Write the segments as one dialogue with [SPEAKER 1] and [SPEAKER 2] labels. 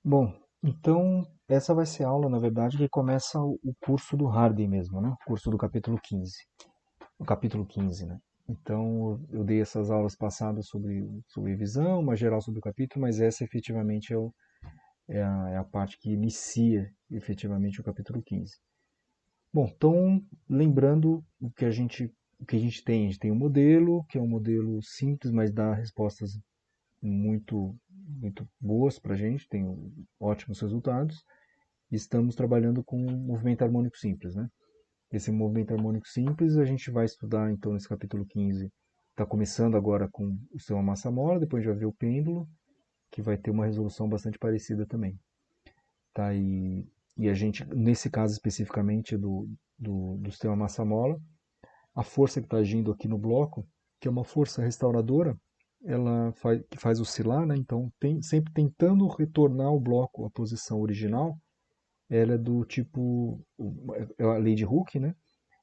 [SPEAKER 1] Bom, então essa vai ser a aula, na verdade, que começa o curso do Hardy mesmo, né? O curso do capítulo 15. O capítulo 15, né? Então eu dei essas aulas passadas sobre visão, uma geral sobre o capítulo, mas essa efetivamente é a parte que inicia efetivamente o capítulo 15. Bom, então lembrando o que a gente tem. A gente tem um modelo, que é um modelo simples, mas dá respostas muito, muito boas para a gente, tem ótimos resultados. Estamos trabalhando com um movimento harmônico simples, né? Esse movimento harmônico simples a gente vai estudar então nesse capítulo 15. Está começando agora com o seu massa mola, depois a gente vai ver o pêndulo, que vai ter uma resolução bastante parecida também. Tá? E a gente, nesse caso especificamente do sistema massa mola, a força que está agindo aqui no bloco, que é uma força restauradora, ela que faz oscilar, né? Então sempre tentando retornar o bloco à posição original. Ela é do tipo, é a lei de Hooke, né?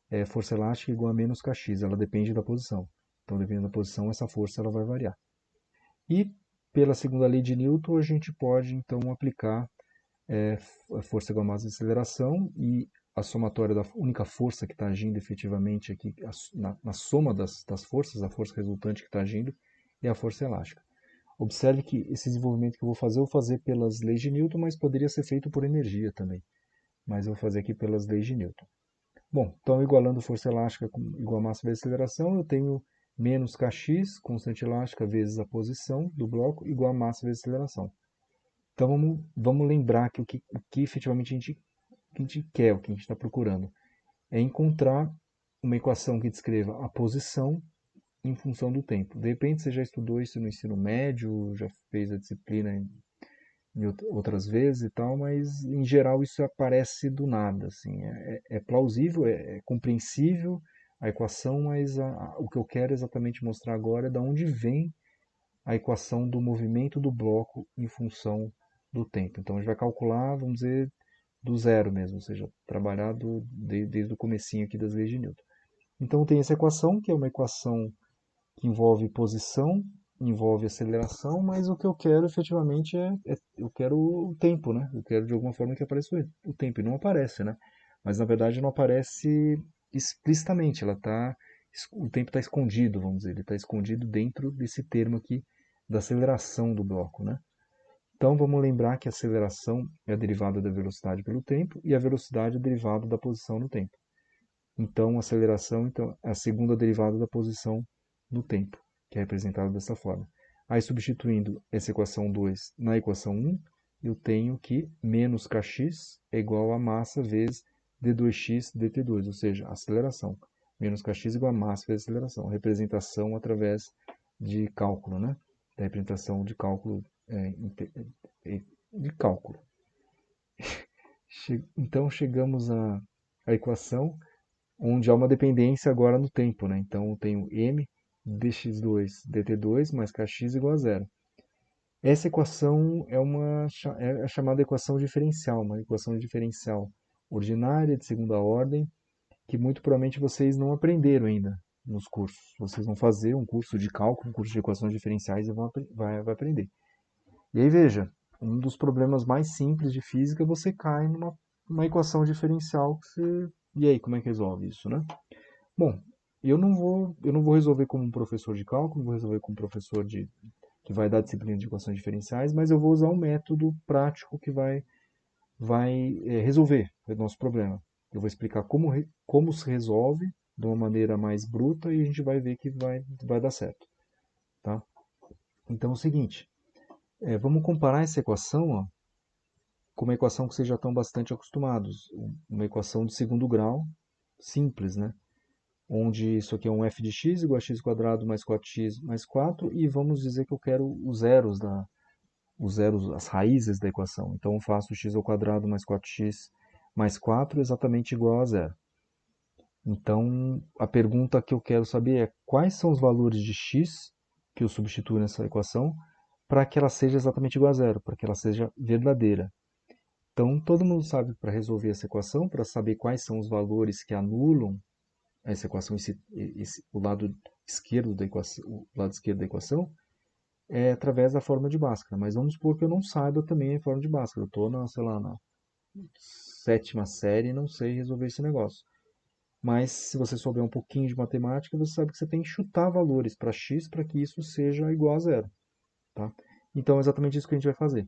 [SPEAKER 1] É força elástica igual a menos kx, ela depende da posição. Então, dependendo da posição, essa força ela vai variar. E pela segunda lei de Newton, a gente pode então aplicar é, a força igual a massa de aceleração e a somatória da única força que está agindo efetivamente aqui, na soma das forças, a força resultante que está agindo, é a força elástica. Observe que esse desenvolvimento que eu vou fazer pelas leis de Newton, mas poderia ser feito por energia também. Mas eu vou fazer aqui pelas leis de Newton. Bom, então igualando força elástica igual a massa vezes aceleração, eu tenho menos kx, constante elástica, vezes a posição do bloco, igual a massa vezes aceleração. Então vamos lembrar que o que efetivamente a gente quer, o que a gente está procurando, é encontrar uma equação que descreva a posição em função do tempo. De repente você já estudou isso no ensino médio, já fez a disciplina em outras vezes e tal, mas em geral isso aparece do nada, assim, é plausível, é compreensível a equação, mas o que eu quero exatamente mostrar agora é de onde vem a equação do movimento do bloco em função do tempo. Então a gente vai calcular, vamos dizer, do zero mesmo, ou seja, trabalhar desde o comecinho aqui das leis de Newton. Então tem essa equação, que é uma equação que envolve posição, envolve aceleração, mas o que eu quero efetivamente eu quero o tempo, né? Eu quero de alguma forma que apareça o tempo, e não aparece, né? Mas na verdade não aparece explicitamente, o tempo está escondido, vamos dizer, ele está escondido dentro desse termo aqui da aceleração do bloco, né? Então vamos lembrar que a aceleração é a derivada da velocidade pelo tempo e a velocidade é a derivada da posição no tempo. Então, a aceleração é a segunda derivada da posição no tempo, que é representada dessa forma. Aí, substituindo essa equação 2 na equação 1, eu tenho que menos kx é igual a massa vezes d2x dt2, ou seja, a aceleração. Menos kx igual a massa vezes aceleração. Representação através de cálculo, né? Da representação de cálculo, de cálculo. Então, chegamos à equação onde há uma dependência agora no tempo, né? Então eu tenho m dx2 dt2 mais kx igual a zero. Essa equação é a chamada equação diferencial, uma equação diferencial ordinária de segunda ordem, que muito provavelmente vocês não aprenderam ainda nos cursos. Vocês vão fazer um curso de cálculo, um curso de equações diferenciais e vai aprender. E aí veja, um dos problemas mais simples de física, você cai numa equação diferencial que você... E aí, como é que resolve isso, né? Bom, eu não vou resolver como um professor de cálculo, não vou resolver como um professor que vai dar disciplina de equações diferenciais, mas eu vou usar um método prático que vai resolver o nosso problema. Eu vou explicar como se resolve de uma maneira mais bruta e a gente vai ver que vai dar certo, tá? Então é o seguinte, vamos comparar essa equação, ó, com uma equação que vocês já estão bastante acostumados, uma equação de segundo grau, simples, né? Onde isso aqui é um f de x igual a x quadrado mais 4x mais 4, e vamos dizer que eu quero os zeros, as raízes da equação. Então eu faço x ao quadrado mais 4x mais 4 exatamente igual a zero. Então a pergunta que eu quero saber é quais são os valores de x que eu substituo nessa equação para que ela seja exatamente igual a zero, para que ela seja verdadeira. Então todo mundo sabe, para resolver essa equação, para saber quais são os valores que anulam essa equação, o lado esquerdo da equação, é através da fórmula de Bhaskara. Mas vamos supor que eu não saiba também a fórmula de Bhaskara. Eu estou na, sei lá, na sétima série e não sei resolver esse negócio. Mas se você souber um pouquinho de matemática, você sabe que você tem que chutar valores para x para que isso seja igual a zero. Tá? Então é exatamente isso que a gente vai fazer.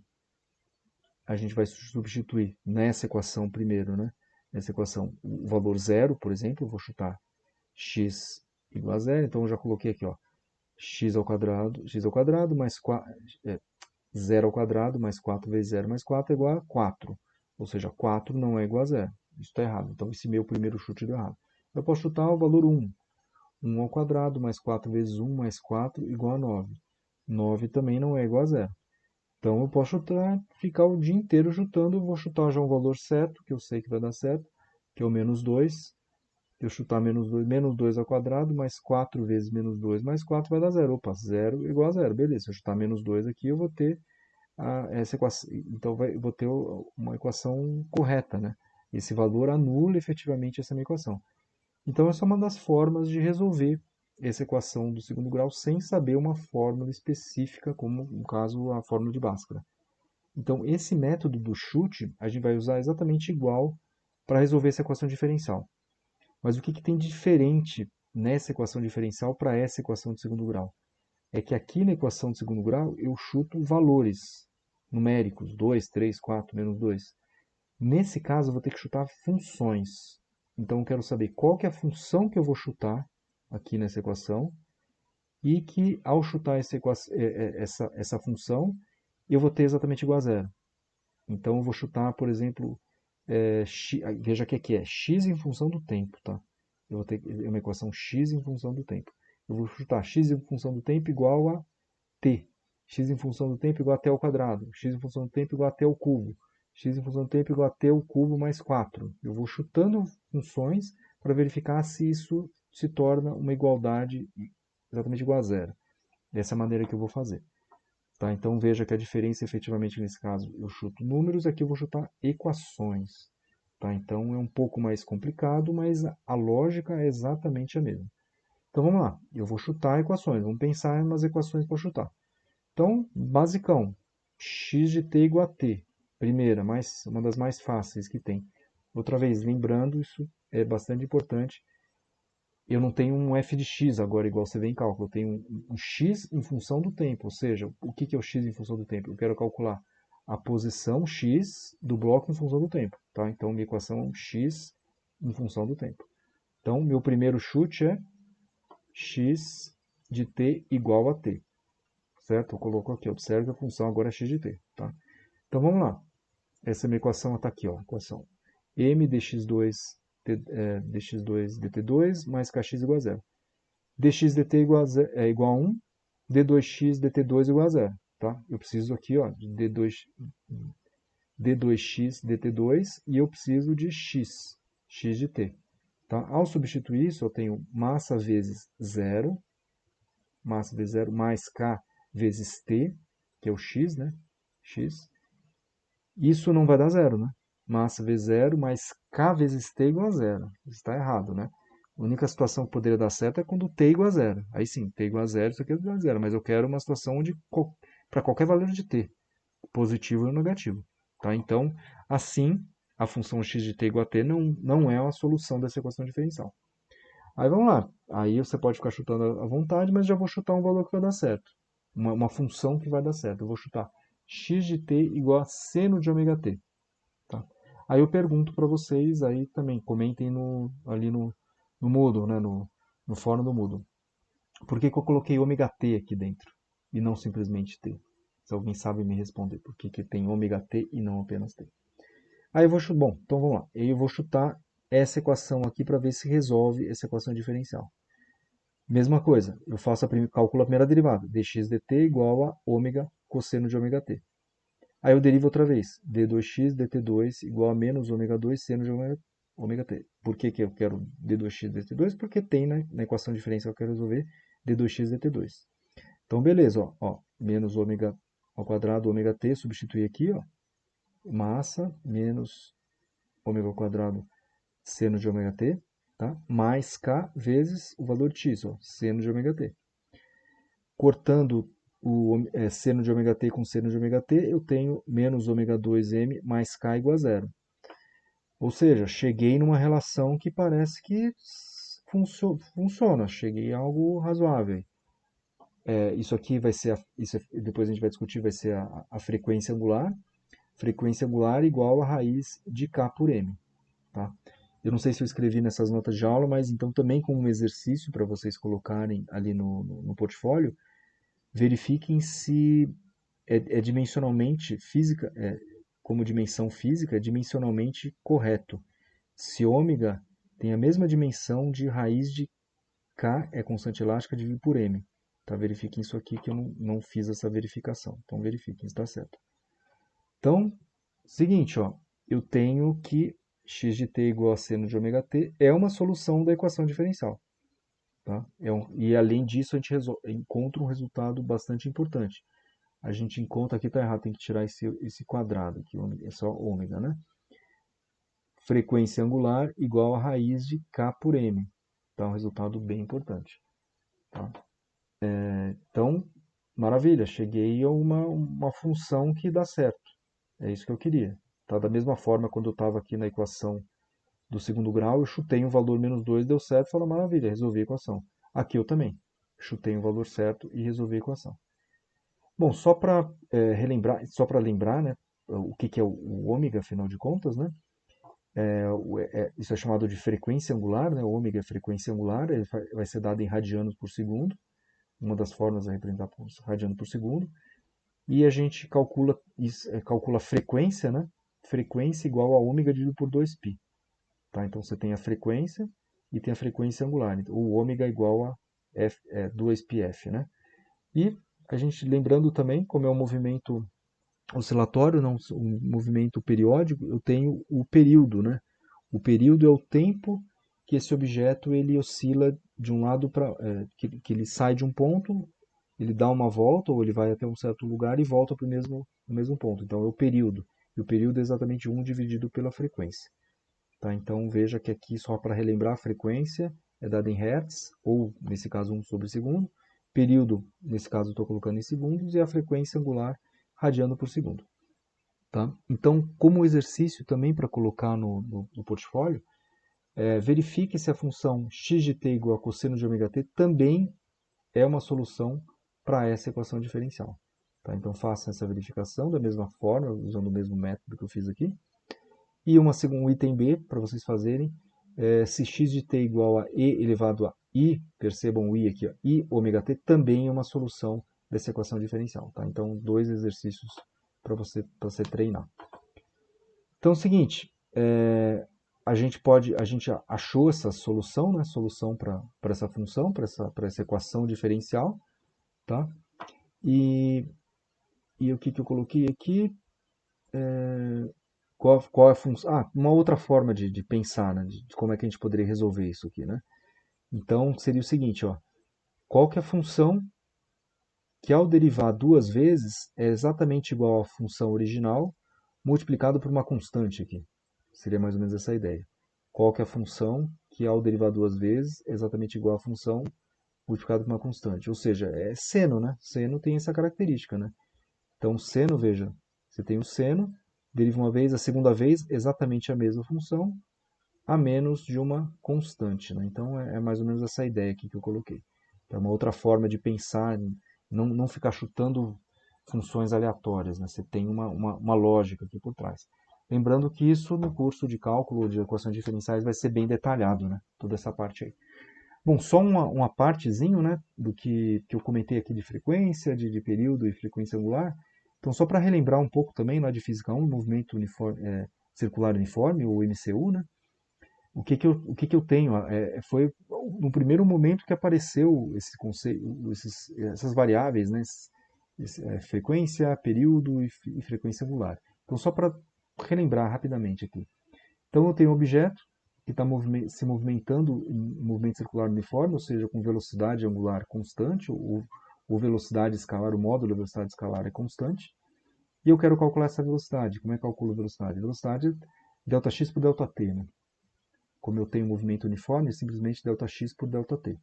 [SPEAKER 1] A gente vai substituir nessa equação primeiro, né? Nessa equação, o valor zero, por exemplo, eu vou chutar x igual a zero. Então eu já coloquei aqui, ó, x ao quadrado mais 4, 0 ao quadrado mais 4 vezes 0 mais 4 é igual a 4. Ou seja, 4 não é igual a zero. Isso está errado. Então esse meu primeiro chute deu errado. Eu posso chutar o valor 1. 1 ao quadrado mais 4 vezes 1 mais 4 igual a 9. 9 também não é igual a zero. Então eu posso chutar, ficar o dia inteiro chutando. Eu vou chutar já um valor certo, que eu sei que vai dar certo, que é o menos 2. Eu chutar menos 2 ao quadrado, mais 4 vezes menos 2 mais 4 vai dar zero. Opa, zero igual a zero. Beleza, se eu chutar menos 2 aqui, eu vou ter essa equação. Então eu vou ter uma equação correta, né? Esse valor anula efetivamente essa minha equação. Então essa é uma das formas de resolver essa equação do segundo grau sem saber uma fórmula específica, como no caso a fórmula de Bhaskara. Então esse método do chute a gente vai usar exatamente igual para resolver essa equação diferencial. Mas o que tem de diferente nessa equação diferencial para essa equação de segundo grau? É que aqui na equação de segundo grau eu chuto valores numéricos, 2, 3, 4, menos 2. Nesse caso eu vou ter que chutar funções. Então eu quero saber qual que é a função que eu vou chutar aqui nessa equação e que ao chutar essa função eu vou ter exatamente igual a zero. Então eu vou chutar, por exemplo, veja que aqui é x em função do tempo, tá? Eu vou ter uma equação x em função do tempo. Eu vou chutar x em função do tempo igual a t. X em função do tempo igual a t ao quadrado. X em função do tempo igual a t ao cubo. X em função do tempo igual a t ao cubo mais 4. Eu vou chutando funções para verificar se isso se torna uma igualdade exatamente igual a zero. Dessa maneira que eu vou fazer. Tá? Então veja que a diferença efetivamente nesse caso eu chuto números, aqui eu vou chutar equações. Tá? Então é um pouco mais complicado, mas a lógica é exatamente a mesma. Então vamos lá, eu vou chutar equações, vamos pensar em umas equações para chutar. Então, basicão, x de t igual a t. Primeira, uma das mais fáceis que tem. Outra vez, lembrando, isso é bastante importante. Eu não tenho um f de x agora, igual você vê em cálculo. Eu tenho um x em função do tempo. Ou seja, o que é o x em função do tempo? Eu quero calcular a posição x do bloco em função do tempo. Tá? Então, minha equação é x em função do tempo. Então, meu primeiro chute é x de t igual a t. Certo? Eu coloco aqui, observe que a função agora é x de t. Tá? Então vamos lá. Essa minha equação está aqui, ó, equação m dx2 dx2 dt2 mais kx igual a zero. Dx dt igual a 1, d2x dt2 igual a zero. Tá? Eu preciso aqui ó, de d2x dt2 e eu preciso de x de t. Tá? Ao substituir isso, eu tenho massa vezes zero mais k vezes t, que é o x, né? X. Isso não vai dar zero, né? Massa vezes zero mais k vezes t igual a zero. Isso está errado, né? A única situação que poderia dar certo é quando t igual a zero. Aí sim, t igual a zero, isso aqui é igual a zero. Mas eu quero uma situação onde, para qualquer valor de t, positivo ou negativo. Tá? Então, assim, a função x de t igual a t não é a solução dessa equação diferencial. Aí vamos lá. Aí você pode ficar chutando à vontade, mas já vou chutar um valor que vai dar certo. Uma função que vai dar certo. Eu vou chutar x de t igual a seno de ômega t. Tá? Aí eu pergunto para vocês, aí também comentem ali no Moodle, né? no fórum do Moodle. Por que eu coloquei ômega t aqui dentro e não simplesmente t? Se alguém sabe me responder, por que tem ômega t e não apenas t? Aí eu vou chutar, bom, então vamos lá. Eu vou chutar essa equação aqui para ver se resolve essa equação diferencial. Mesma coisa, eu faço calculo a primeira derivada, dx dt igual a ômega cosseno de ômega t. Aí eu derivo outra vez, d2x dt2 igual a menos ômega 2 seno de ômega t. Por que eu quero d2x dt2? Porque tem na equação diferencial que eu quero resolver d2x dt2. Então beleza, ó, menos ômega ao quadrado ômega t, substituir aqui, ó, massa menos ômega ao quadrado seno de ômega t, tá? Mais k vezes o valor de x, ó, seno de ômega t. Cortando seno de ômega t com seno de ômega t, eu tenho menos ômega 2m mais k igual a zero. Ou seja, cheguei numa relação que parece que funciona, cheguei a algo razoável. Isso aqui vai ser, depois a gente vai discutir, vai ser a frequência angular. Frequência angular igual a raiz de k por m. Tá? Eu não sei se eu escrevi nessas notas de aula, mas então também como um exercício para vocês colocarem ali no portfólio, verifiquem se é dimensionalmente física, como dimensão física, é dimensionalmente correto. Se ômega tem a mesma dimensão de raiz de k é constante elástica dividido por m. Tá? Verifiquem isso aqui que eu não fiz essa verificação. Então verifiquem se está certo. Então, seguinte, ó, eu tenho que x de t igual a seno de ômega t é uma solução da equação diferencial. Tá? E além disso, a gente encontra um resultado bastante importante. A gente encontra, aqui está errado, tem que tirar esse quadrado aqui, é só ômega, né? Frequência angular igual a raiz de k por m. Tá? Um resultado bem importante. Tá? Então, maravilha, cheguei a uma função que dá certo. É isso que eu queria. Tá? Da mesma forma, quando eu estava aqui na equação do segundo grau, eu chutei um valor menos 2, deu certo, falei, maravilha, resolvi a equação. Aqui eu também. Chutei um valor certo e resolvi a equação. Bom, só para relembrar, só para lembrar, né, o que é o ômega, afinal de contas, né? Isso é chamado de frequência angular, né? O ômega é frequência angular, ele vai ser dado em radianos por segundo. Uma das formas é representar por radiano por segundo. E a gente calcula a frequência, né? Frequência igual a ômega dividido por 2π. Tá? Então você tem a frequência e tem a frequência angular. Então, o ômega é igual a 2πf, né? E a gente lembrando também, como é um movimento oscilatório, não um movimento periódico, eu tenho o período, né? O período é o tempo que esse objeto ele oscila de um lado para que ele sai de um ponto, ele dá uma volta ou ele vai até um certo lugar e volta para o mesmo ponto. Então é o período. E o período é exatamente 1 dividido pela frequência. Tá? Então veja que aqui, só para relembrar, a frequência é dada em Hertz, ou nesse caso 1 sobre segundo. Período, nesse caso estou colocando em segundos, e a frequência angular radiano por segundo. Tá? Então, como exercício também para colocar no portfólio, verifique se a função x de t igual a cosseno de ômega t também é uma solução para essa equação diferencial. Tá? Então faça essa verificação da mesma forma, usando o mesmo método que eu fiz aqui. E um item B para vocês fazerem, se x de t igual a e elevado a i, percebam o i aqui, ó, i ômega t também é uma solução dessa equação diferencial. Tá? Então, 2 exercícios para você treinar. Então é o seguinte, a gente achou essa solução, né? Solução para essa função, para essa equação diferencial, tá? E o que eu coloquei aqui? Qual é a função? Uma outra forma de pensar, né? De como é que a gente poderia resolver isso aqui, né? Então seria o seguinte, ó, qual que é a função que ao derivar duas vezes é exatamente igual à função original multiplicado por uma constante aqui. Seria mais ou menos essa a ideia. Qual que é a função que ao derivar duas vezes é exatamente igual à função multiplicado por uma constante. Ou seja, é seno, né? Seno tem essa característica, né? Então, seno, veja, você tem o seno, deriva uma vez, a segunda vez, exatamente a mesma função, a menos de uma constante, né? Então, é mais ou menos essa ideia aqui que eu coloquei. Então, é uma outra forma de pensar, não ficar chutando funções aleatórias, né? Você tem uma lógica aqui por trás. Lembrando que isso no curso de cálculo de equações diferenciais vai ser bem detalhado, né? Toda essa parte aí. Bom, só uma partezinho, né, do que eu comentei aqui de frequência, de período e frequência angular. Então, só para relembrar um pouco também, lá de Física 1, movimento circular uniforme, ou MCU, né? O que eu tenho? Foi no primeiro momento que apareceu esse conceito, essas variáveis, né? Frequência, período e frequência angular. Então, só para relembrar rapidamente aqui. Então, eu tenho um objeto que está se movimentando em movimento circular uniforme, ou seja, com velocidade angular constante, ou velocidade escalar, o módulo da velocidade escalar é constante. E eu quero calcular essa velocidade. Como é que eu calculo a velocidade? A velocidade é ΔX por ΔT. Né? Como eu tenho um movimento uniforme, é simplesmente ΔX por ΔT.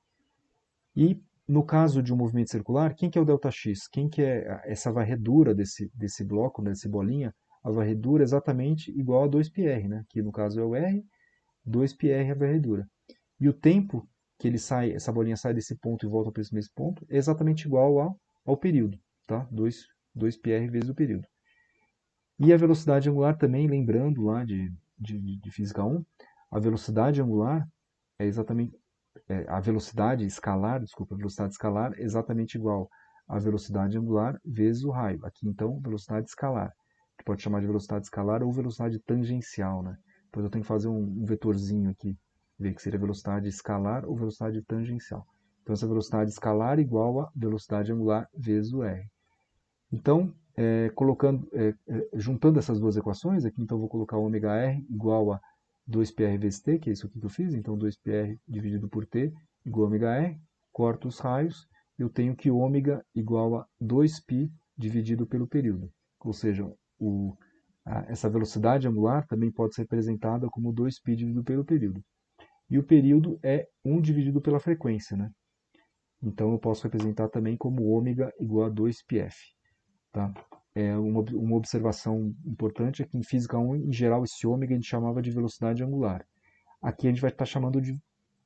[SPEAKER 1] E no caso de um movimento circular, quem que é o ΔX? Quem que é essa varredura desse bloco, desse bolinha? A varredura é exatamente igual a 2πr, né? Que no caso é o R, 2πr é a varredura. E o tempo que ele sai, essa bolinha sai desse ponto e volta para esse mesmo ponto, é exatamente igual ao período, tá? 2πr vezes o período. E a velocidade angular também, lembrando lá de Física 1, a velocidade angular é exatamente a velocidade escalar, desculpa, a velocidade escalar é exatamente igual à velocidade angular vezes o raio. Aqui então, velocidade escalar, que pode chamar de velocidade escalar ou velocidade tangencial, né? Depois eu tenho que fazer um vetorzinho aqui, ver que seria velocidade escalar ou velocidade tangencial. Então essa velocidade escalar é igual a velocidade angular vezes o r. Então, juntando essas duas equações, aqui então eu vou colocar ômega-r igual a 2πr vezes t, que é isso aqui que eu fiz, então 2πr dividido por t igual a ômega-r, corto os raios, eu tenho que ômega igual a 2π dividido pelo período. Ou seja, essa velocidade angular também pode ser representada como 2π dividido pelo período. E o período é 1 dividido pela frequência, né? Então eu posso representar também como ômega igual a 2πf. Tá? Uma observação importante é que em Física 1, em geral, esse ômega a gente chamava de velocidade angular. Aqui a gente vai estar chamando de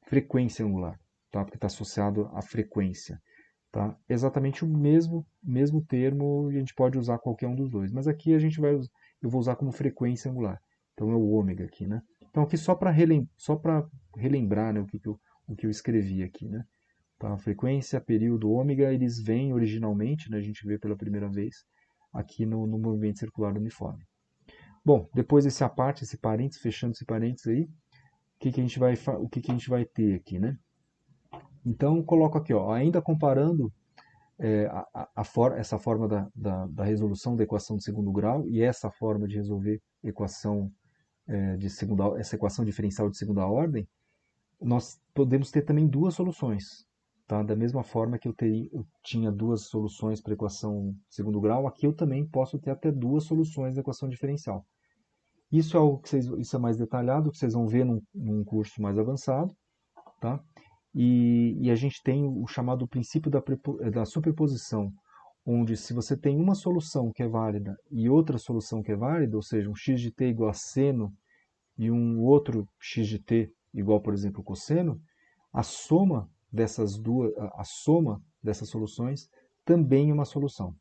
[SPEAKER 1] frequência angular, tá? Porque está associado à frequência. Tá? Exatamente o mesmo termo e a gente pode usar qualquer um dos dois. Mas aqui eu vou usar como frequência angular. Então é o ômega aqui. Né? Então aqui só para relembrar, né, o que eu escrevi aqui. Né? Tá? Frequência, período, ômega, eles vêm originalmente, né, a gente vê pela primeira vez, aqui no movimento circular uniforme. Bom, depois desse aparte, esse parênteses, fechando esse parênteses aí, o que a gente vai ter aqui, né? Então, coloco aqui, ó, ainda comparando essa forma da resolução da equação de segundo grau e essa forma de resolver essa equação diferencial de segunda ordem, nós podemos ter também duas soluções. Tá? Da mesma forma que eu tinha duas soluções para a equação de segundo grau, aqui eu também posso ter até duas soluções da equação diferencial. Isso é mais detalhado, que vocês vão ver num curso mais avançado. Tá? E a gente tem o chamado princípio da superposição, onde se você tem uma solução que é válida e outra solução que é válida, ou seja, um x de t igual a seno e um outro x de t igual, por exemplo, cosseno, a soma dessas soluções também é uma solução.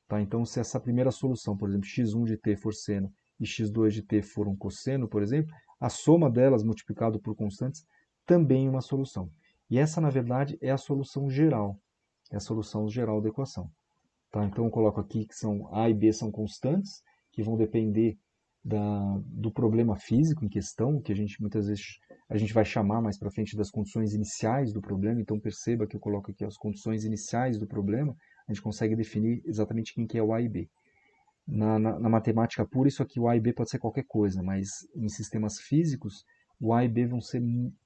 [SPEAKER 1] Tá? Então, se essa primeira solução, por exemplo, x1 de t for seno e x2 de t for um cosseno, por exemplo, a soma delas multiplicado por constantes também é uma solução. E essa, na verdade, é a solução geral. É a solução geral da equação. Tá? Então, eu coloco aqui que A e B são constantes, que vão depender do problema físico em questão, que muitas vezes a gente vai chamar mais para frente das condições iniciais do problema. Então, perceba que eu coloco aqui as condições iniciais do problema. A gente consegue definir exatamente quem que é o A e B. Na matemática pura, isso aqui, o A e B pode ser qualquer coisa, mas em sistemas físicos, o A e B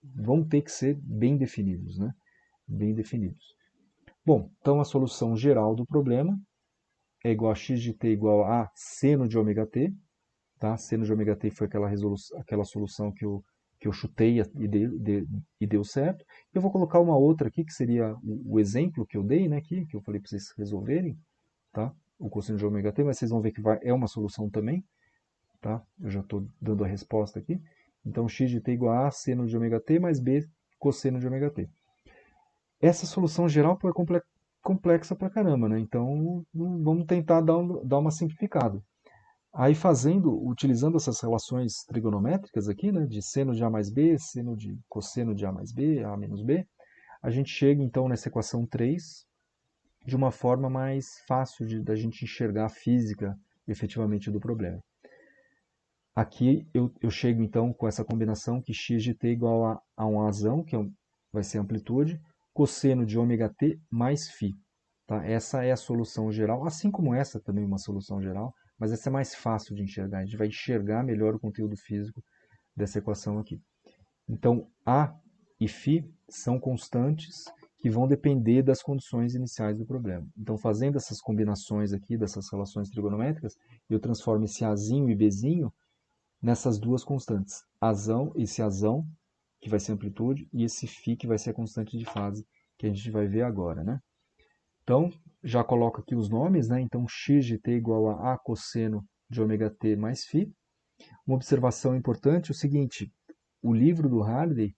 [SPEAKER 1] vão ter que ser bem definidos, né? Bem definidos. Bom, então a solução geral do problema é igual a x de t igual a seno de ômega t. Tá? Seno de ômega t foi aquela solução que eu chutei e deu certo. Eu vou colocar uma outra aqui, que seria o exemplo que eu dei, né, aqui, que eu falei para vocês resolverem. Tá? O cosseno de ômega t, mas vocês vão ver que é uma solução também. Tá? Eu já estou dando a resposta aqui. Então, x de t igual a seno de ômega t mais b cosseno de ômega t. Essa solução geral é complexa pra caramba, né? Então, vamos tentar dar uma simplificada. Aí utilizando essas relações trigonométricas aqui, né, de seno de A mais B, seno de cosseno de A mais B, A menos B, a gente chega então nessa equação 3 de uma forma mais fácil da gente enxergar a física efetivamente do problema. Aqui eu chego então com essa combinação que x de t igual a um razão, que vai ser a amplitude, cosseno de ômega t mais φ. Tá? Essa é a solução geral, assim como essa também é uma solução geral, mas essa é mais fácil de enxergar. A gente vai enxergar melhor o conteúdo físico dessa equação aqui. Então, A e φ são constantes que vão depender das condições iniciais do problema. Então, fazendo essas combinações aqui, dessas relações trigonométricas, eu transformo esse Azinho e Bzinho nessas duas constantes. Esse Azão, que vai ser a amplitude, e esse φ, que vai ser a constante de fase, que a gente vai ver agora, né? Então, já coloco aqui os nomes, né? Então, x de t igual a cosseno de ômega t mais φ. Uma observação importante é o seguinte, o livro do Hardy,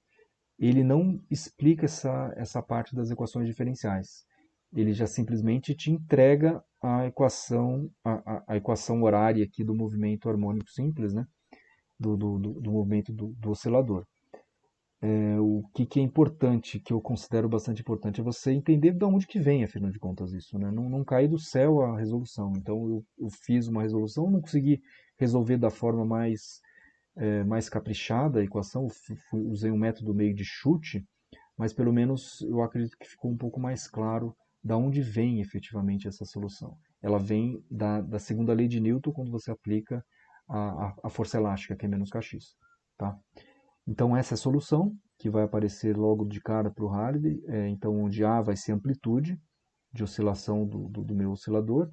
[SPEAKER 1] ele não explica essa parte das equações diferenciais. Ele já simplesmente te entrega a equação horária aqui do movimento harmônico simples, né? do movimento do oscilador. O que é importante, que eu considero bastante importante, é você entender de onde que vem, afinal de contas, isso. Né? Não cair do céu a resolução. Então, eu fiz uma resolução, não consegui resolver da forma mais caprichada a equação, usei um método meio de chute, mas pelo menos eu acredito que ficou um pouco mais claro da onde vem efetivamente essa solução. Ela vem da segunda lei de Newton quando você aplica a força elástica, que é menos kx. Tá? Então essa é a solução, que vai aparecer logo de cara para o Hardy. Então onde A vai ser a amplitude de oscilação do meu oscilador,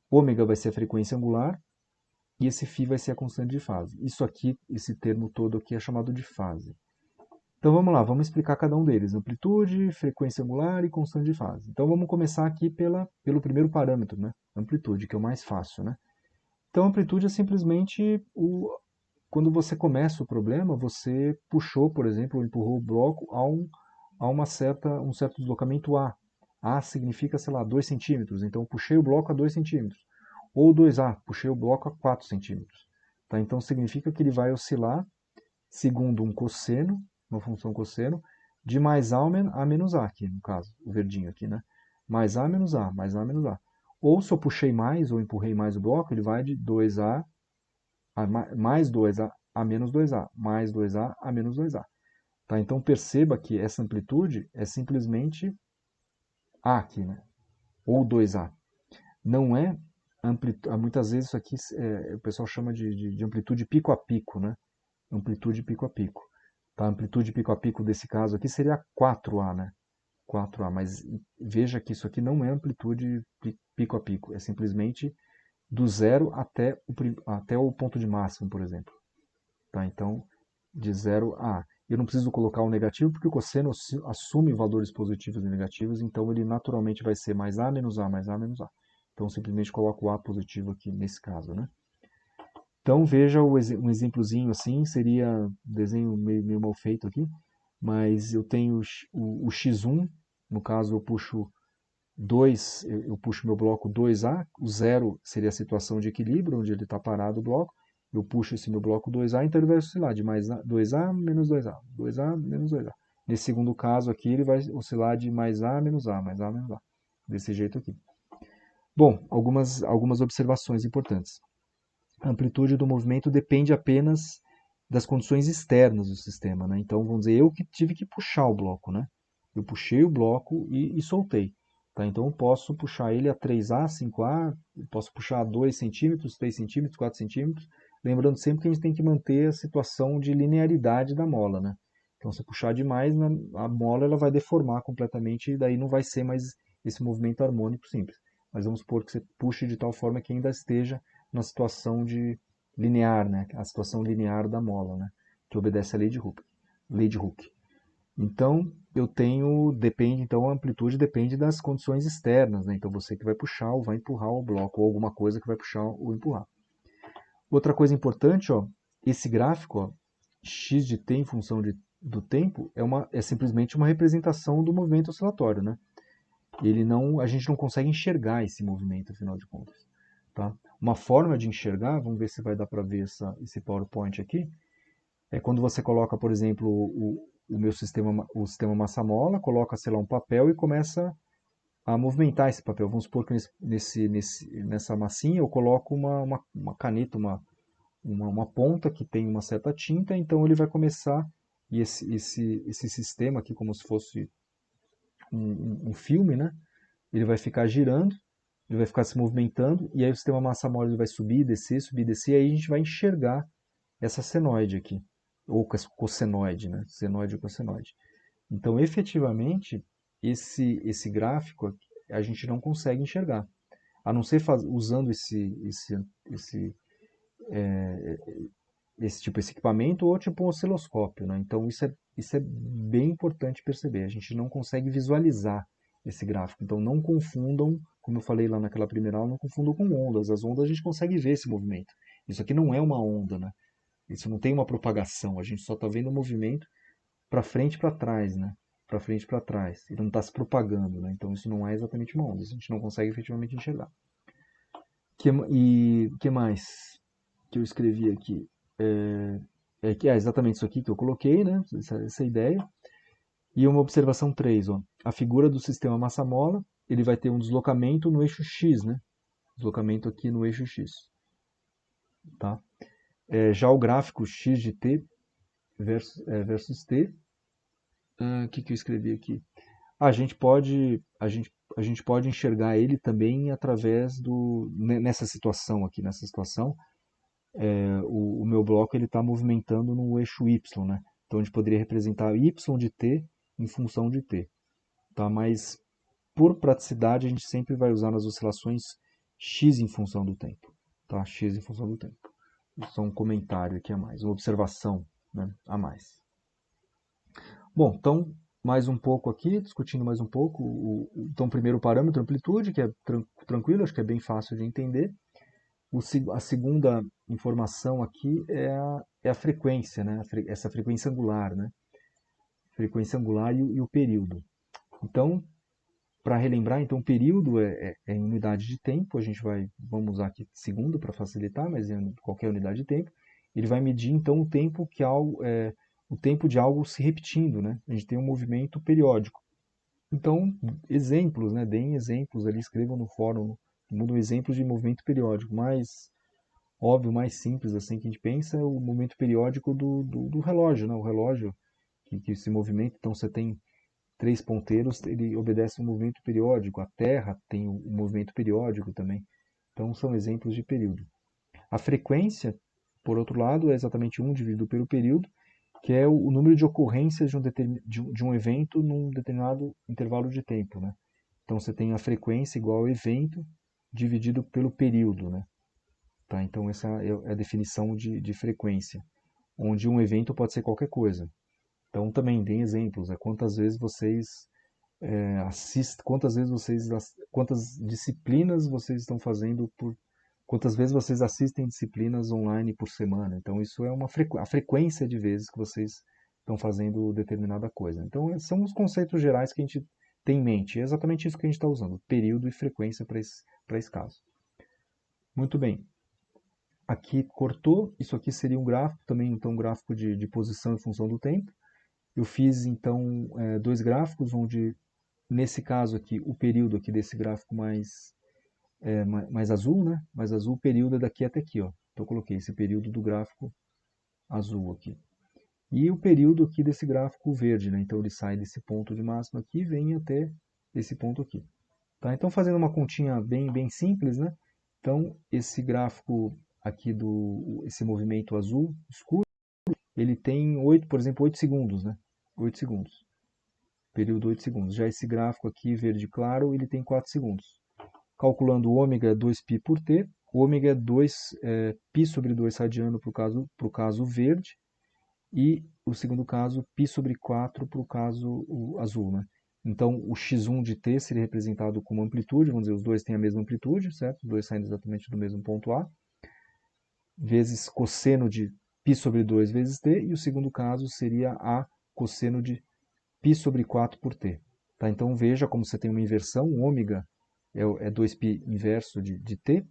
[SPEAKER 1] ômega vai ser a frequência angular, e esse φ vai ser a constante de fase. Isso aqui, esse termo todo aqui é chamado de fase. Então vamos lá, vamos explicar cada um deles. Amplitude, frequência angular e constante de fase. Então vamos começar aqui pelo primeiro parâmetro, né? Amplitude, que é o mais fácil, né? Então amplitude é simplesmente quando você começa o problema, você puxou, por exemplo, ou empurrou o bloco a um certo deslocamento A. A significa, sei lá, 2 centímetros. Então puxei o bloco a 2 centímetros. Ou 2A, puxei o bloco a 4 centímetros. Tá? Então significa que ele vai oscilar segundo um cosseno, uma função cosseno, de mais A a menos A, aqui no caso, o verdinho aqui, né? Mais A menos A, mais A menos A. Ou se eu puxei mais ou empurrei mais o bloco, ele vai de 2A mais 2A a menos 2A, mais 2A a menos 2A. Tá? Então perceba que essa amplitude é simplesmente A aqui, né? Ou 2A. Não é amplitude, muitas vezes isso aqui o pessoal chama de amplitude pico a pico, né? Amplitude pico a pico. Tá? A amplitude pico a pico desse caso aqui seria 4A, né? 4A, mas veja que isso aqui não é amplitude pico a pico, é simplesmente do zero até o ponto de máximo, por exemplo. Tá? Então, de 0 a A. Eu não preciso colocar o negativo, porque o cosseno assume valores positivos e negativos, então ele naturalmente vai ser mais A menos A, mais A menos A. Então, simplesmente coloco o A positivo aqui nesse caso, né? Então, veja um exemplozinho assim, seria um desenho meio mal feito aqui, mas eu tenho o x1, no caso eu puxo 2, eu puxo meu bloco 2A, o 0 seria a situação de equilíbrio, onde ele está parado o bloco, eu puxo esse meu bloco 2A, então ele vai oscilar de mais 2A menos 2A, 2A menos 2A. Nesse segundo caso aqui, ele vai oscilar de mais A menos A, mais A menos A, desse jeito aqui. Bom, algumas observações importantes. A amplitude do movimento depende apenas das condições externas do sistema, né? Então, vamos dizer, eu que tive que puxar o bloco, né? Eu puxei o bloco e soltei. Tá? Então, eu posso puxar ele a 3A, 5A, posso puxar a 2 centímetros, 3 centímetros, 4 centímetros, lembrando sempre que a gente tem que manter a situação de linearidade da mola, né? Então, se puxar demais, a mola ela vai deformar completamente e daí não vai ser mais esse movimento harmônico simples. Mas vamos supor que você puxe de tal forma que ainda esteja na situação de linear, né? A situação linear da mola, né? Que obedece à lei de Hooke. Lei de Hooke. Então, então a amplitude depende das condições externas, né? Então você que vai puxar ou vai empurrar o bloco, ou alguma coisa que vai puxar ou empurrar. Outra coisa importante, ó, esse gráfico, ó, x de t em função do tempo, é simplesmente uma representação do movimento oscilatório, né? A gente não consegue enxergar esse movimento, afinal de contas. Tá? Uma forma de enxergar, vamos ver se vai dar para ver esse PowerPoint aqui, é quando você coloca, por exemplo, o sistema massa-mola, coloca, sei lá, um papel e começa a movimentar esse papel. Vamos supor que nessa massinha eu coloco uma caneta, uma ponta que tem uma certa tinta, então ele vai começar, e esse sistema aqui, como se fosse um filme, né? Ele vai ficar girando, ele vai ficar se movimentando, e aí o sistema massa-mola ele vai subir, descer, e aí a gente vai enxergar essa senoide aqui, ou cossenoide, né? Senoide ou cossenoide. Então, efetivamente, esse gráfico aqui, a gente não consegue enxergar, a não ser usando esse equipamento ou tipo um osciloscópio, né? Então isso é bem importante perceber. A gente não consegue visualizar esse gráfico. Então não confundam, como eu falei lá naquela primeira aula, não confundam com ondas. As ondas a gente consegue ver esse movimento. Isso aqui não é uma onda, né? Isso não tem uma propagação. A gente só está vendo o movimento para frente e para trás, né? Para frente e para trás. Ele não está se propagando, né? Então isso não é exatamente uma onda. A gente não consegue efetivamente enxergar. E o que mais que eu escrevi aqui? Que é exatamente isso aqui que eu coloquei, né? Essa ideia. E uma observação 3, ó. A figura do sistema massa-mola, ele vai ter um deslocamento no eixo X, né? Deslocamento aqui no eixo X. Tá? Já o gráfico x de t versus t, o que eu escrevi aqui? A gente pode enxergar ele também através nessa situação aqui, o meu bloco ele está movimentando no eixo y, né? Então a gente poderia representar y de t em função de t, tá? Mas por praticidade a gente sempre vai usar nas oscilações x em função do tempo, tá? X em função do tempo. Isso é um comentário aqui a mais, uma observação, né, a mais. Bom, então mais um pouco aqui, discutindo mais um pouco. Então primeiro o parâmetro amplitude, que é tranquilo, acho que é bem fácil de entender. A segunda informação aqui é a frequência, né? Essa frequência angular, né? Frequência angular e o período. Então, para relembrar, então o período é em unidade de tempo. Vamos usar aqui segundo para facilitar, mas em qualquer unidade de tempo. Ele vai medir então o tempo o tempo de algo se repetindo, né? A gente tem um movimento periódico. Então, exemplos, né? Deem exemplos ali, escrevam no fórum, mudam exemplos de movimento periódico, mas óbvio, mais simples assim que a gente pensa é o movimento periódico do relógio, né? O relógio que se movimenta, então você tem 3 ponteiros, ele obedece um movimento periódico, a Terra tem um movimento periódico também, então são exemplos de período. A frequência, por outro lado, é exatamente 1 dividido pelo período, que é o número de ocorrências de um evento num determinado intervalo de tempo, né? Então você tem a frequência igual ao evento dividido pelo período, né? Tá? Então essa é a definição de frequência, onde um evento pode ser qualquer coisa. Então também tem exemplos, quantas vezes vocês assistem, quantas disciplinas vocês estão fazendo quantas vezes vocês assistem disciplinas online por semana. Então isso é a frequência de vezes que vocês estão fazendo determinada coisa. Então são os conceitos gerais que a gente tem em mente. É exatamente isso que a gente está usando, período e frequência para esse caso. Muito bem. Aqui cortou, isso aqui seria um gráfico, também então um gráfico de posição em função do tempo. Eu fiz então 2 gráficos, onde nesse caso aqui, o período aqui desse gráfico mais azul, né? Mais azul, o período é daqui até aqui, ó. Então eu coloquei esse período do gráfico azul aqui. E o período aqui desse gráfico verde, né? Então ele sai desse ponto de máxima aqui e vem até esse ponto aqui. Tá? Então fazendo uma continha bem simples, né? Então esse gráfico aqui esse movimento azul escuro, ele tem 8, por exemplo, 8 segundos, né? 8 segundos. Período 8 segundos. Já esse gráfico aqui, verde claro, ele tem 4 segundos. Calculando o ômega é 2π por t, o ômega é π sobre 2 radiano para o caso verde, e o segundo caso, π sobre 4 para o caso azul, né? Então, o x1 de t seria representado como amplitude, vamos dizer, os dois têm a mesma amplitude, certo? Os dois saindo exatamente do mesmo ponto A, vezes cosseno de π sobre 2 vezes t, e o segundo caso seria A cosseno de π sobre 4 por t. Tá? Então, veja como você tem uma inversão, o ômega é 2π inverso de t.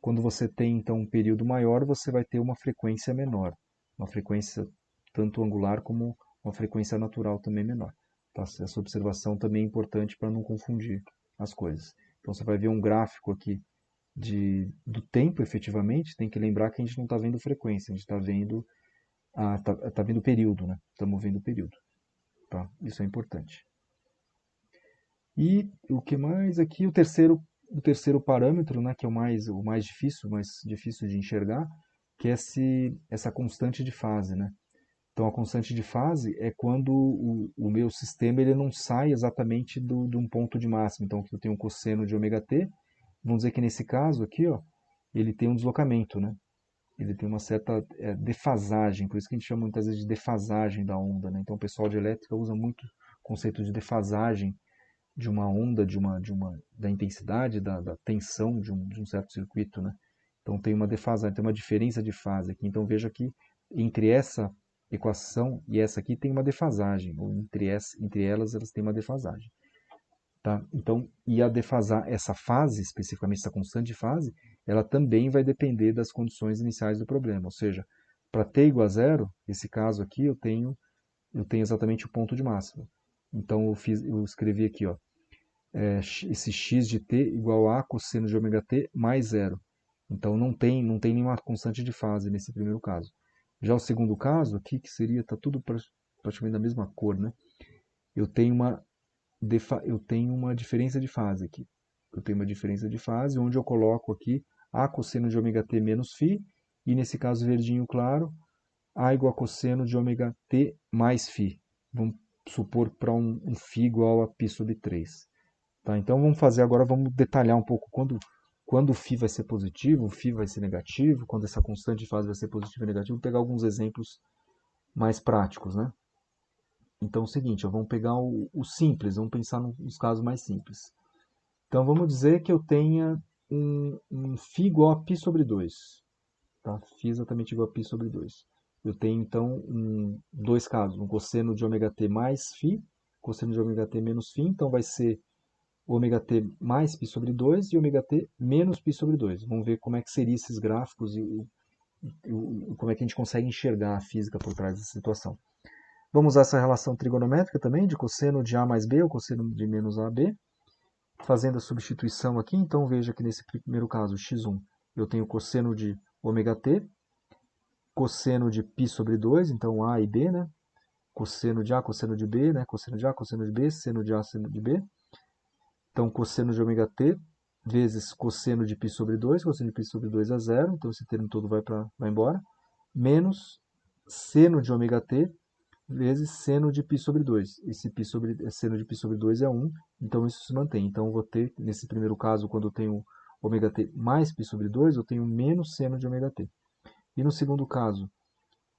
[SPEAKER 1] Quando você tem, então, um período maior, você vai ter uma frequência menor, uma frequência tanto angular como uma frequência natural também menor. Tá? Essa observação também é importante para não confundir as coisas. Então você vai ver um gráfico aqui do tempo efetivamente, tem que lembrar que a gente não está vendo frequência, a gente está vendo, tá vendo período, né? Estamos vendo período. Tá? Isso é importante. E o que mais aqui? O terceiro parâmetro, né, que é o mais difícil de enxergar, que é essa constante de fase, né? Então, a constante de fase é quando o meu sistema ele não sai exatamente de um ponto de máximo. Então, aqui eu tenho um cosseno de ômega t. Vamos dizer que nesse caso aqui, ó, ele tem um deslocamento, né? ele tem uma certa defasagem, por isso que a gente chama muitas vezes de defasagem da onda, né? Então o pessoal de elétrica usa muito o conceito de defasagem de uma onda, da intensidade, da tensão de um certo circuito, né? Então tem uma defasagem, tem uma diferença de fase aqui. Então veja que entre essa equação e essa aqui tem uma defasagem, ou entre elas têm uma defasagem. Tá? Então, e a defasar essa fase, especificamente essa constante de fase, ela também vai depender das condições iniciais do problema. Ou seja, para t igual a zero, esse caso aqui eu tenho exatamente o ponto de máxima. Então eu escrevi aqui, ó, esse x de t igual a cosseno de ômega t mais zero. Então não tem nenhuma constante de fase nesse primeiro caso. Já o segundo caso aqui, que seria, está tudo praticamente da mesma cor, né? Eu tenho uma diferença de fase aqui. Eu tenho uma diferença de fase onde eu coloco aqui a cosseno de ômega t menos φ, e nesse caso verdinho claro, a igual a cosseno de ômega t mais φ. Vamos supor para um φ igual a π sobre 3. Tá? Então vamos detalhar um pouco quando o φ vai ser positivo, o φ vai ser negativo, quando essa constante de fase vai ser positiva e negativa. Vou pegar alguns exemplos mais práticos, né? Então é o seguinte, vamos pegar o simples, vamos pensar nos casos mais simples. Então vamos dizer que eu tenha um φ igual a π sobre 2. Tá? Φ exatamente igual a π sobre 2. Eu tenho então dois casos, um cosseno de ômega t mais φ, cosseno de ômega t menos φ, então vai ser ômega t mais π sobre 2 e ômega t menos π sobre 2. Vamos ver como é que seriam esses gráficos e como é que a gente consegue enxergar a física por trás dessa situação. Vamos usar essa relação trigonométrica também, de cosseno de A mais B, ou cosseno de menos AB, fazendo a substituição aqui. Então veja que nesse primeiro caso, x1, eu tenho cosseno de ômega t, cosseno de π sobre 2, então A e B, né? Cosseno de A, cosseno de B, né? Cosseno de A, cosseno de B, seno de A, seno de B. Então, cosseno de ômega t vezes cosseno de π sobre 2, cosseno de π sobre 2 é zero, então esse termo todo vai embora, menos seno de ômega t vezes seno de π sobre 2. Esse seno de π sobre 2 é 1, então isso se mantém. Então eu vou ter, nesse primeiro caso, quando eu tenho ômega t mais π sobre 2, eu tenho menos seno de ômega t. E no segundo caso,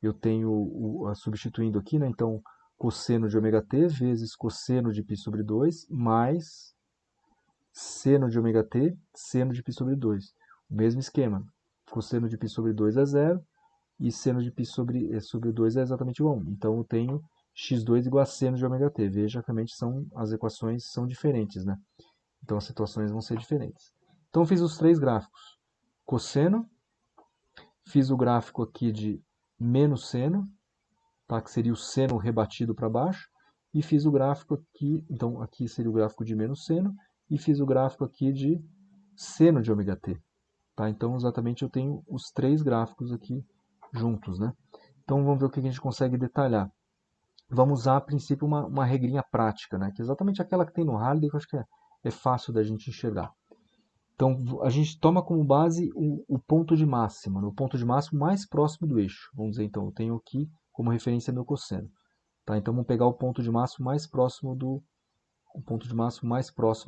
[SPEAKER 1] eu tenho, substituindo aqui, né, então cosseno de ômega t vezes cosseno de π sobre 2 mais seno de ômega t, seno de π sobre 2. O mesmo esquema. Cosseno de π sobre 2 é zero e seno de π sobre 2 é exatamente igual a 1. Então eu tenho x2 igual a seno de ômega t. Veja que realmente as equações são diferentes, né? Então as situações vão ser diferentes. Então eu fiz os três gráficos. Cosseno, fiz o gráfico aqui de menos seno, tá? Que seria o seno rebatido para baixo, e fiz o gráfico aqui, então aqui seria o gráfico de menos seno, e fiz o gráfico aqui de seno de ômega t. Tá? Então exatamente eu tenho os três gráficos aqui juntos, né? Então vamos ver o que a gente consegue detalhar. Vamos usar a princípio uma regrinha prática, né? Que é exatamente aquela que tem no Hardy, que eu acho que é fácil da gente enxergar. Então a gente toma como base o ponto de máxima, né? O ponto de máximo mais próximo do eixo. Vamos dizer então, eu tenho aqui como referência meu cosseno. Tá? Então vamos pegar o ponto de máximo mais próximo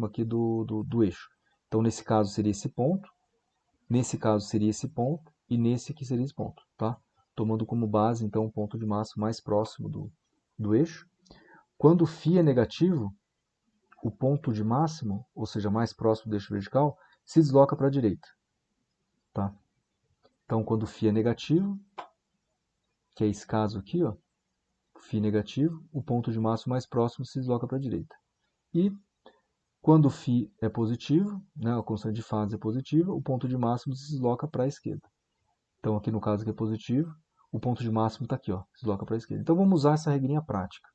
[SPEAKER 1] aqui do eixo. Então nesse caso seria esse ponto, nesse caso seria esse ponto e nesse aqui seria esse ponto, tá? Tomando como base então o ponto de máximo mais próximo do eixo. Quando φ é negativo, o ponto de máximo, ou seja, mais próximo do eixo vertical, se desloca para a direita, tá? Então quando φ é negativo, que é esse caso aqui, ó, φ negativo, o ponto de máximo mais próximo se desloca para a direita. E quando φ é positivo, né, a constante de fase é positiva, o ponto de máximo se desloca para a esquerda. Então aqui no caso que é positivo, o ponto de máximo está aqui, ó, se desloca para a esquerda. Então vamos usar essa regrinha prática.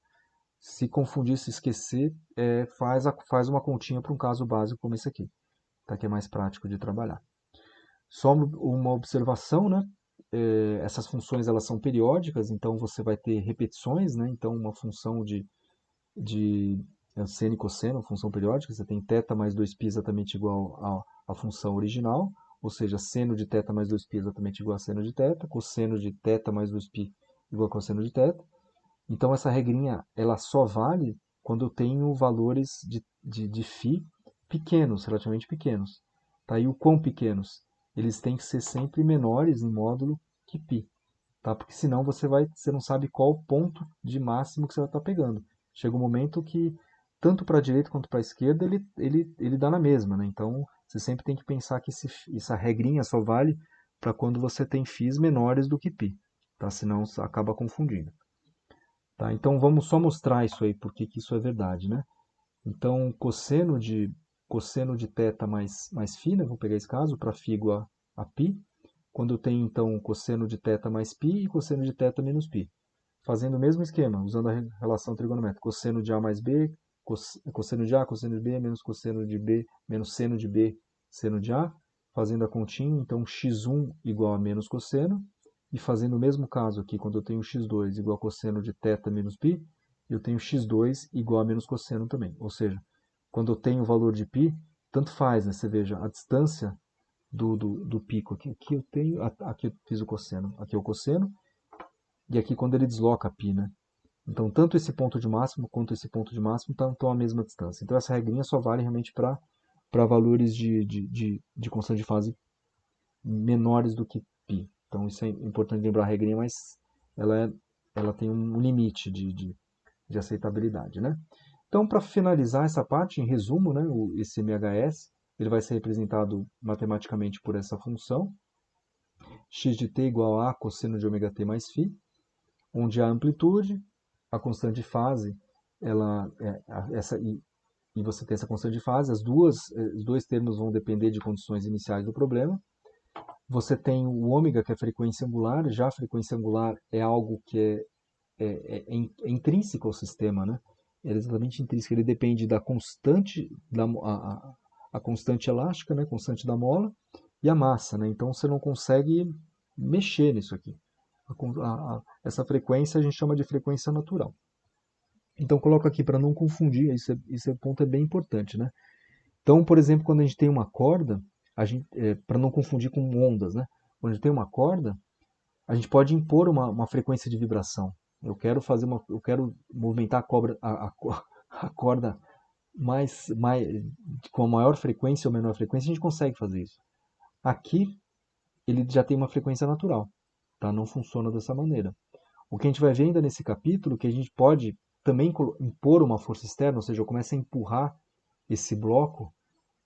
[SPEAKER 1] Se confundir, se esquecer, faz uma continha para um caso básico como esse aqui, tá? Que é mais prático de trabalhar. Só uma observação, né? Essas funções elas são periódicas, então você vai ter repetições, né? Então uma função de seno e cosseno, função periódica, você tem θ mais 2π exatamente igual à função original, ou seja, seno de θ mais 2π exatamente igual a seno de θ, cosseno de θ mais 2π igual a cosseno de θ. Então essa regrinha ela só vale quando eu tenho valores de φ pequenos, relativamente pequenos. Tá? E o quão pequenos? eles têm que ser sempre menores em módulo que π. Tá? Porque senão você não sabe qual o ponto de máximo que você vai estar pegando. Chega um momento que, tanto para a direita quanto para a esquerda, ele dá na mesma. Né? Então, você sempre tem que pensar que essa regrinha só vale para quando você tem φs menores do que π. Tá? Senão acaba confundindo. Tá? Então, vamos só mostrar isso aí, porque que isso é verdade. Né? Então, cosseno de θ mais φ, né? Vou pegar esse caso, para φ igual a π, quando eu tenho, então, cosseno de θ mais π e cosseno de θ menos π. Fazendo o mesmo esquema, usando a relação trigonométrica. Cosseno de A mais B, cosseno de A, cosseno de B, menos cosseno de B, menos seno de B, seno de A. Fazendo a continha, então, x1 igual a menos cosseno. E fazendo o mesmo caso aqui, quando eu tenho x2 igual a cosseno de θ menos π, eu tenho x2 igual a menos cosseno também. Ou seja, quando eu tenho o valor de π, tanto faz, né? Você veja, a distância do pico. Aqui eu tenho, aqui eu fiz o cosseno, aqui é o cosseno, e aqui quando ele desloca π, né? Então, tanto esse ponto de máximo quanto esse ponto de máximo estão à mesma distância. Então, essa regrinha só vale realmente para valores de constante de fase menores do que π. Então, isso é importante lembrar a regrinha, mas ela tem um limite de aceitabilidade, né? Então, para finalizar essa parte, em resumo, né, esse MHS, ele vai ser representado matematicamente por essa função, x de t igual a cosseno de ômega t mais φ, onde a amplitude, a constante de fase, e você tem essa constante de fase, os dois termos vão depender de condições iniciais do problema. Você tem o ômega, que é a frequência angular, já a frequência angular é algo que é intrínseco ao sistema, né? É exatamente intrínseco, ele depende da constante, a constante elástica, né? Constante da mola, e a massa, né? Então você não consegue mexer nisso aqui. Essa frequência a gente chama de frequência natural. Então coloco aqui para não confundir, esse ponto é bem importante, né? Então, por exemplo, quando a gente tem uma corda, para não confundir com ondas, né? Quando a gente tem uma corda, a gente pode impor uma frequência de vibração. Eu quero movimentar a corda com a maior frequência ou menor frequência, a gente consegue fazer isso. Aqui, ele já tem uma frequência natural, tá? Não funciona dessa maneira. O que a gente vai ver ainda nesse capítulo, que a gente pode também impor uma força externa, ou seja, eu começo a empurrar esse bloco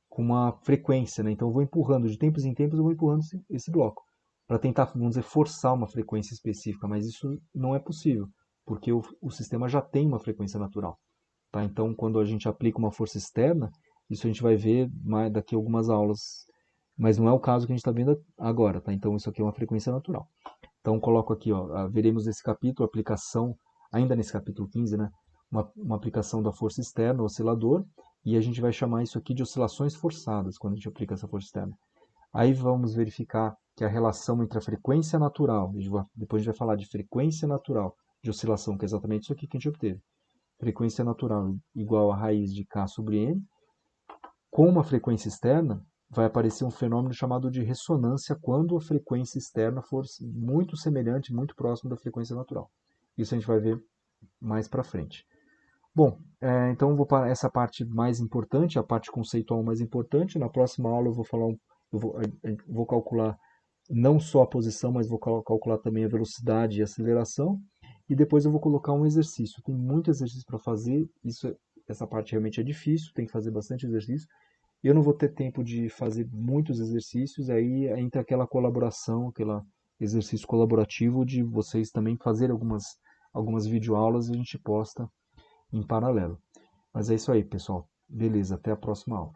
[SPEAKER 1] com uma frequência, né? Então eu vou empurrando, de tempos em tempos eu vou empurrando esse bloco, para tentar, vamos dizer, forçar uma frequência específica, mas isso não é possível, porque o sistema já tem uma frequência natural. Tá? Então, quando a gente aplica uma força externa, isso a gente vai ver daqui a algumas aulas, mas não é o caso que a gente está vendo agora. Tá? Então, isso aqui é uma frequência natural. Então, coloco aqui, ó, veremos nesse capítulo, aplicação, ainda nesse capítulo 15, né, uma aplicação da força externa, oscilador, e a gente vai chamar isso aqui de oscilações forçadas, quando a gente aplica essa força externa. Aí vamos verificar que a relação entre a frequência natural, depois a gente vai falar de frequência natural de oscilação, que é exatamente isso aqui que a gente obteve. Frequência natural igual a raiz de K sobre N. Com uma frequência externa, vai aparecer um fenômeno chamado de ressonância quando a frequência externa for muito semelhante, muito próxima da frequência natural. Isso a gente vai ver mais para frente. Bom, então vou para essa parte mais importante, a parte conceitual mais importante. Na próxima aula eu vou falar, eu vou calcular não só a posição, mas vou calcular também a velocidade e a aceleração. E depois eu vou colocar um exercício. Tem muito exercício para fazer. Essa parte realmente é difícil, tem que fazer bastante exercício. Eu não vou ter tempo de fazer muitos exercícios, aí entra aquela colaboração, aquele exercício colaborativo de vocês também fazer algumas videoaulas e a gente posta em paralelo. Mas é isso aí, pessoal. Beleza, até a próxima aula.